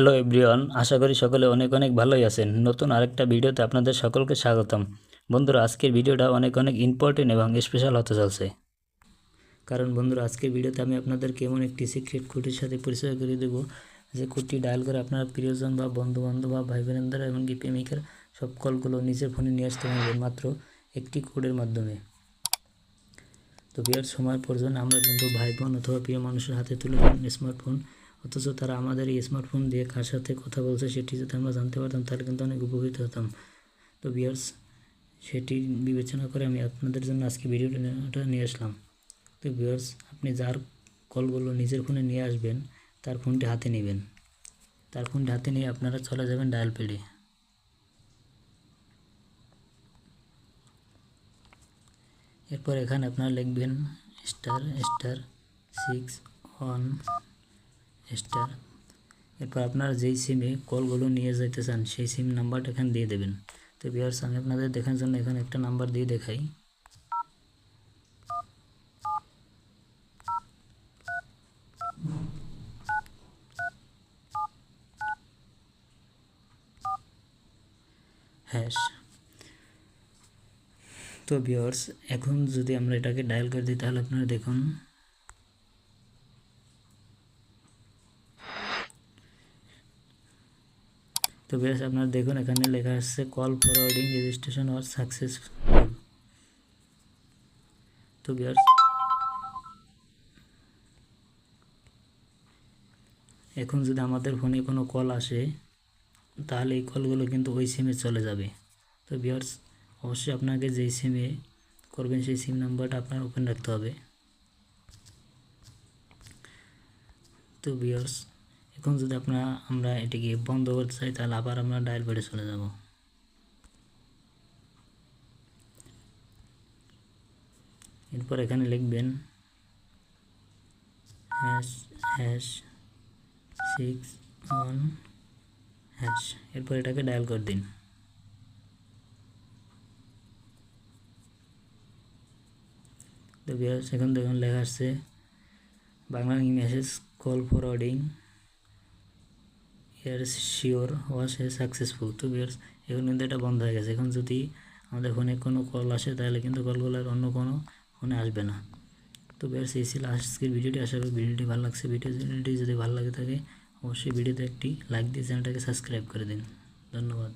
Hello everyone, আশা করি সকলে অনেক অনেক ভালোই আছেন। নতুন আরেকটা ভিডিওতে আপনাদের সকলকে স্বাগতম। বন্ধুরা, আজকের ভিডিওটা অনেক অনেক ইম্পর্টেন্ট এবং স্পেশাল হতে চলছে। কারণ বন্ধুরা, আজকের ভিডিওতে আমি আপনাদেরকে এমন একটি সিক্রেট কোডের সাথে পরিচয় করে দেবো, যে কোডটি ডায়াল করে আপনারা প্রিয়জন বা বন্ধুবান্ধব বা ভাই বোনেরা এমনকি প্রেমিকার সব কলগুলো নিজের ফোনে নিয়ে আসতে পারবেন মাত্র একটি কোডের মাধ্যমে। তো বিয়ের সময় পর্যন্ত আমরা কিন্তু ভাই বোন অথবা প্রিয় মানুষের হাতে তুলে দেন স্মার্টফোন, অথচ তারা আমাদের এই স্মার্টফোন দিয়ে কার সাথে কথা বলছে সেটি যদি আমরা জানতে পারতাম তাহলে কিন্তু অনেক উপকৃত হতাম। তো ভিউয়ার্স, সেটি বিবেচনা করে আমি আপনাদের জন্য আজকে ভিডিওটা নিয়ে আসলাম। তো ভিউয়ার্স, আপনি যার কলগুলো নিজের ফোনে নিয়ে আসবেন তার ফোনটি হাতে নেবেন। তার ফোনটি হাতে নিয়ে আপনারা চলে যাবেন ডায়াল প্যাডে। এরপর এখানে আপনারা লিখবেন ***6*1#। এরপর আপনারা যেই সিমে কলগুলো নিয়ে যেতে চান সেই সিম নাম্বারটা এখানে দিয়ে দেবেন। তো ভিউয়ার্স, আমি আপনাদের দেখার জন্য এখানে একটা নাম্বার দিয়ে দেখাই। হ্যাশ। তো ভিউয়ার্স, এখন যদি আমরা এটাকে ডায়াল করে দিই তাহলে আপনারা দেখুন তো ভিউয়ার্স, আপনারা দেখুন এখানে লেখা আছে call forwarding registration was successful. তো ভিউয়ার্স, এখন যদি আমাদের ফোনে কোনো কল আসে তাহলে এই কলগুলো কিন্তু ওই সিমে চলে যাবে। তো ভিউয়ার্স, অবশ্যই আপনাকে যেই সিমে করবেন সেই সিম নাম্বারটা আপনার ওপেন রাখতে হবে। তো ভিউয়ার্স, এখন যদি আমরা এটিকে বন্ধ করতে চাই তাহলে আবার আমরা ডায়াল প্যাডে চলে যাব। এরপর এখানে লিখবেন ##6*1#। এরপর এটাকে ডায়াল করে দিন। তো ভিউয়ার্স, এখন দেখুন লেখা আসছে Bangla message call forwarding sure was successful. তো ভিউয়ার্স, এখন কিন্তু এটা বন্ধ হয়ে গেছে। এখন যদি আমাদের ফোনে কোনো কল আসে তাহলে কিন্তু কলগুলো আর অন্য কোনো ফোনে আসবে না। তো ভিউয়ার্স, এই ছিল আজকের ভিডিওটি। আশা করি ভিডিওটি ভালো লাগছে। ভিডিওটি যদি ভালো লাগে থাকে অবশ্যই ভিডিওতে একটি লাইক দিয়ে চ্যানেলটাকে সাবস্ক্রাইব করে দিন। ধন্যবাদ।